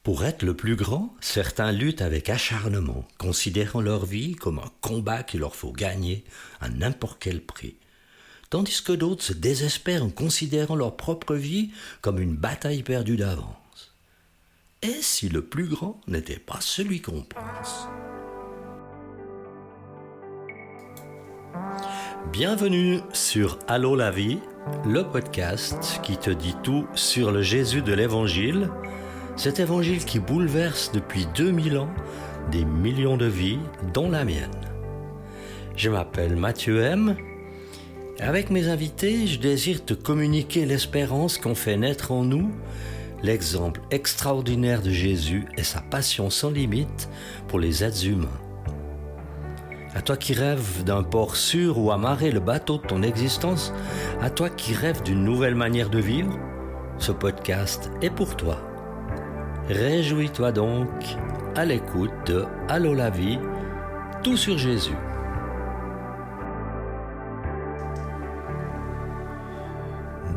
Pour être le plus grand, certains luttent avec acharnement, considérant leur vie comme un combat qu'il leur faut gagner à n'importe quel prix. Tandis que d'autres se désespèrent en considérant leur propre vie comme une bataille perdue d'avance. Et si le plus grand n'était pas celui qu'on pense? Bienvenue sur Allô la vie, le podcast qui te dit tout sur le Jésus de l'Évangile, cet Évangile qui bouleverse depuis 2000 ans des millions de vies, dont la mienne. Je m'appelle Mathieu M. Avec mes invités, je désire te communiquer l'espérance qu'ont fait naître en nous l'exemple extraordinaire de Jésus et sa passion sans limite pour les êtres humains. À toi qui rêves d'un port sûr où amarrer le bateau de ton existence, à toi qui rêves d'une nouvelle manière de vivre, ce podcast est pour toi. Réjouis-toi donc à l'écoute de Allô la vie, tout sur Jésus.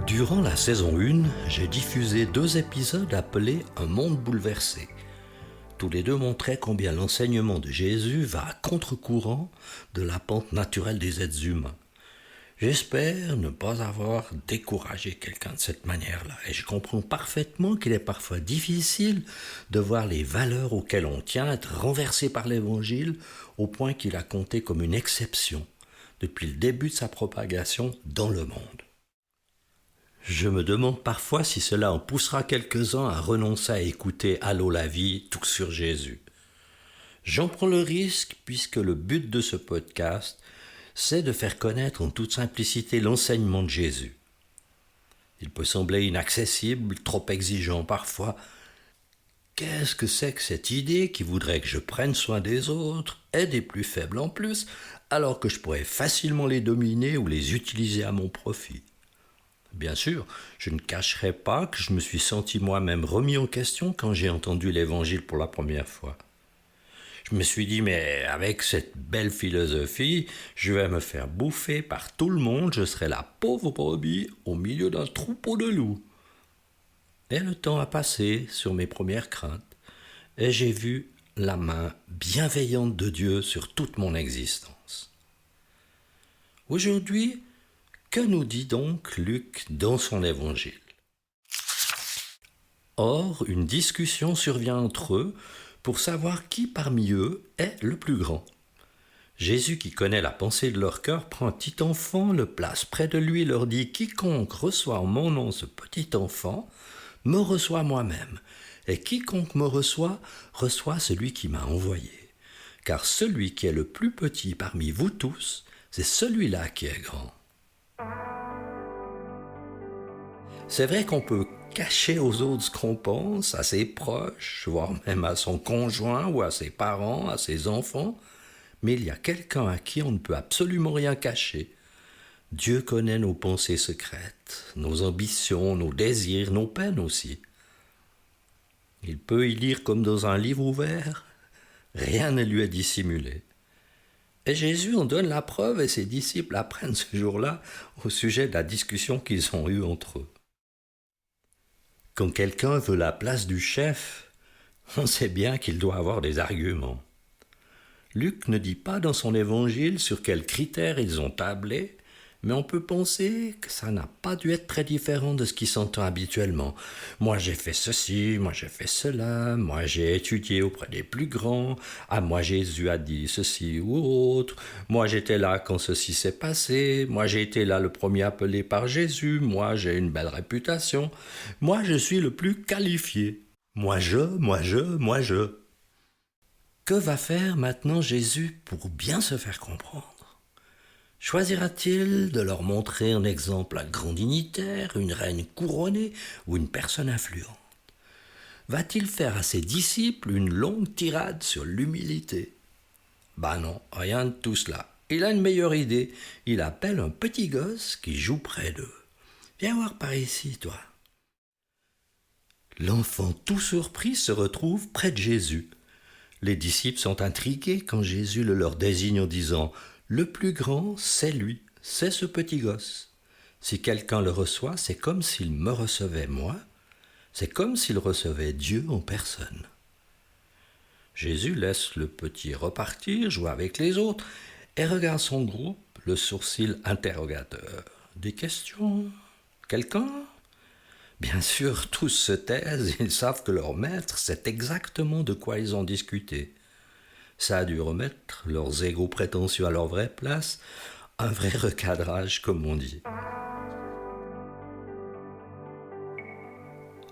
Durant la saison 1, j'ai diffusé 2 épisodes appelés « Un monde bouleversé ». Tous les deux montraient combien l'enseignement de Jésus va à contre-courant de la pente naturelle des êtres humains. J'espère ne pas avoir découragé quelqu'un de cette manière-là, et je comprends parfaitement qu'il est parfois difficile de voir les valeurs auxquelles on tient être renversées par l'Évangile au point qu'il a compté comme une exception depuis le début de sa propagation dans le monde. Je me demande parfois si cela en poussera quelques-uns à renoncer à écouter Allô la vie, tout sur Jésus. J'en prends le risque puisque le but de ce podcast, c'est de faire connaître en toute simplicité l'enseignement de Jésus. Il peut sembler inaccessible, trop exigeant parfois. Qu'est-ce que c'est que cette idée qui voudrait que je prenne soin des autres et des plus faibles en plus, alors que je pourrais facilement les dominer ou les utiliser à mon profit? Bien sûr, je ne cacherai pas que je me suis senti moi-même remis en question quand j'ai entendu l'Évangile pour la première fois. Je me suis dit, mais avec cette belle philosophie, je vais me faire bouffer par tout le monde, je serai la pauvre brebis au milieu d'un troupeau de loups. Et le temps a passé sur mes premières craintes, et j'ai vu la main bienveillante de Dieu sur toute mon existence. Aujourd'hui, que nous dit donc Luc dans son Évangile? Or, une discussion survient entre eux pour savoir qui parmi eux est le plus grand. Jésus, qui connaît la pensée de leur cœur, prend un petit enfant, le place près de lui et leur dit « Quiconque reçoit en mon nom ce petit enfant, me reçoit moi-même, et quiconque me reçoit, reçoit celui qui m'a envoyé. Car celui qui est le plus petit parmi vous tous, c'est celui-là qui est grand. » C'est vrai qu'on peut cacher aux autres ce qu'on pense, à ses proches, voire même à son conjoint ou à ses parents, à ses enfants, mais il y a quelqu'un à qui on ne peut absolument rien cacher. Dieu connaît nos pensées secrètes, nos ambitions, nos désirs, nos peines aussi. Il peut y lire comme dans un livre ouvert, rien ne lui est dissimulé. Et Jésus en donne la preuve et ses disciples apprennent ce jour-là au sujet de la discussion qu'ils ont eue entre eux. Quand quelqu'un veut la place du chef, on sait bien qu'il doit avoir des arguments. Luc ne dit pas dans son évangile sur quels critères ils ont tablé, mais on peut penser que ça n'a pas dû être très différent de ce qui s'entend habituellement. Moi j'ai fait ceci, moi j'ai fait cela, moi j'ai étudié auprès des plus grands, à moi Jésus a dit ceci ou autre, moi j'étais là quand ceci s'est passé, moi j'ai été là le premier appelé par Jésus, moi j'ai une belle réputation, moi je suis le plus qualifié. Moi je. Que va faire maintenant Jésus pour bien se faire comprendre? Choisira-t-il de leur montrer un exemple un grand dignitaire, une reine couronnée ou une personne influente? Va-t-il faire à ses disciples une longue tirade sur l'humilité? Non, rien de tout cela. Il a une meilleure idée. Il appelle un petit gosse qui joue près d'eux. Viens voir par ici, toi. L'enfant tout surpris se retrouve près de Jésus. Les disciples sont intrigués quand Jésus le leur désigne en disant « Le plus grand, c'est lui, c'est ce petit gosse. Si quelqu'un le reçoit, c'est comme s'il me recevait moi. C'est comme s'il recevait Dieu en personne. Jésus laisse le petit repartir, jouer avec les autres, et regarde son groupe, le sourcil interrogateur. Des questions? Quelqu'un? Bien sûr, tous se taisent, ils savent que leur maître sait exactement de quoi ils ont discuté. Ça a dû remettre leurs égos prétentieux à leur vraie place, un vrai recadrage, comme on dit.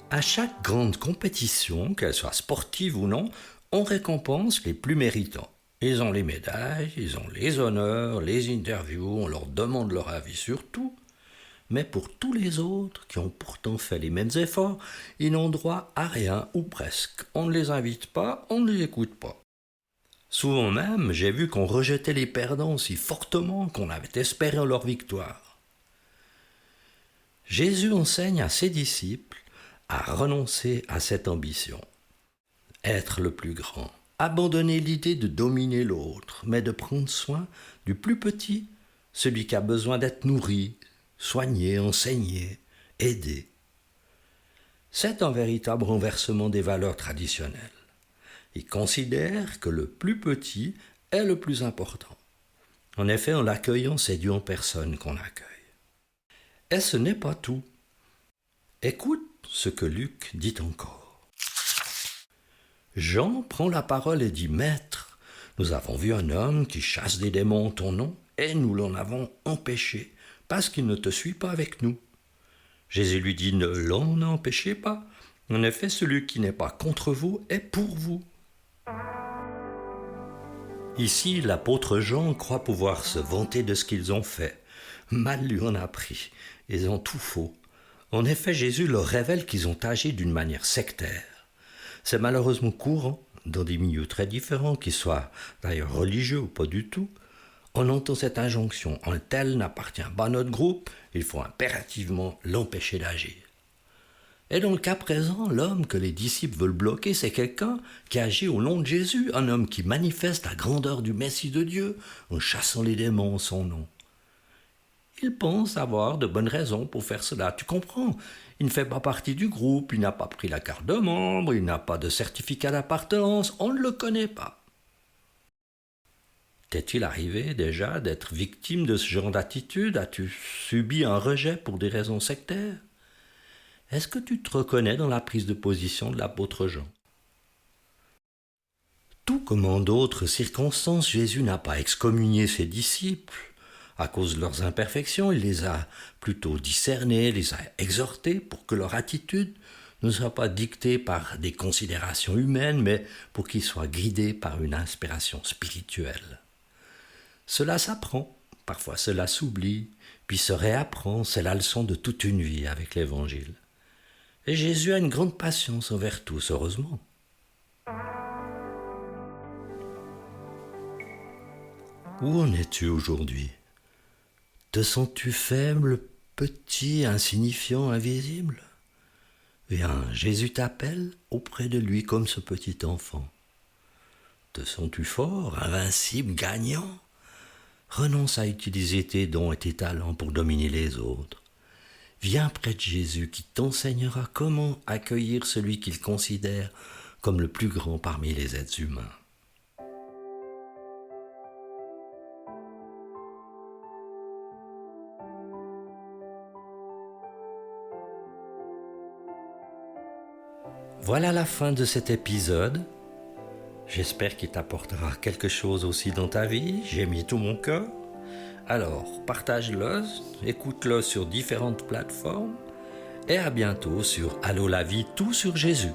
À chaque grande compétition, qu'elle soit sportive ou non, on récompense les plus méritants. Ils ont les médailles, ils ont les honneurs, les interviews, on leur demande leur avis sur tout. Mais pour tous les autres, qui ont pourtant fait les mêmes efforts, ils n'ont droit à rien ou presque. On ne les invite pas, on ne les écoute pas. Souvent même, j'ai vu qu'on rejetait les perdants si fortement qu'on avait espéré en leur victoire. Jésus enseigne à ses disciples à renoncer à cette ambition. Être le plus grand, abandonner l'idée de dominer l'autre, mais de prendre soin du plus petit, celui qui a besoin d'être nourri, soigné, enseigné, aidé. C'est un véritable renversement des valeurs traditionnelles. Il considère que le plus petit est le plus important. En effet, en l'accueillant, c'est Dieu en personne qu'on accueille. Et ce n'est pas tout. Écoute ce que Luc dit encore. Jean prend la parole et dit « Maître, nous avons vu un homme qui chasse des démons en ton nom, et nous l'en avons empêché, parce qu'il ne te suit pas avec nous. » Jésus lui dit « Ne l'en empêchez pas. En effet, celui qui n'est pas contre vous est pour vous. » Ici, l'apôtre Jean croit pouvoir se vanter de ce qu'ils ont fait. Mal lui en a pris. Ils ont tout faux. En effet, Jésus leur révèle qu'ils ont agi d'une manière sectaire. C'est malheureusement courant, dans des milieux très différents, qu'ils soient d'ailleurs religieux ou pas du tout. On entend cette injonction, un tel n'appartient pas à notre groupe, il faut impérativement l'empêcher d'agir. Et dans le cas présent, l'homme que les disciples veulent bloquer, c'est quelqu'un qui agit au nom de Jésus, un homme qui manifeste la grandeur du Messie de Dieu en chassant les démons en son nom. Il pense avoir de bonnes raisons pour faire cela, tu comprends. Il ne fait pas partie du groupe, il n'a pas pris la carte de membre, il n'a pas de certificat d'appartenance, on ne le connaît pas. T'est-il arrivé déjà d'être victime de ce genre d'attitude? As-tu subi un rejet pour des raisons sectaires? Est-ce que tu te reconnais dans la prise de position de l'apôtre Jean? Tout comme en d'autres circonstances, Jésus n'a pas excommunié ses disciples. À cause de leurs imperfections, il les a plutôt discernés, les a exhortés pour que leur attitude ne soit pas dictée par des considérations humaines, mais pour qu'ils soient guidés par une inspiration spirituelle. Cela s'apprend, parfois cela s'oublie, puis se réapprend, c'est la leçon de toute une vie avec l'Évangile. Et Jésus a une grande patience envers tous, heureusement. Où en es-tu aujourd'hui? Te sens-tu faible, petit, insignifiant, invisible? Viens, Jésus t'appelle auprès de lui comme ce petit enfant. Te sens-tu fort, invincible, gagnant? Renonce à utiliser tes dons et tes talents pour dominer les autres. Viens près de Jésus qui t'enseignera comment accueillir celui qu'il considère comme le plus grand parmi les êtres humains. Voilà la fin de cet épisode. J'espère qu'il t'apportera quelque chose aussi dans ta vie. J'ai mis tout mon cœur. Alors, partage-le, écoute-le sur différentes plateformes et à bientôt sur Allô la vie, tout sur Jésus.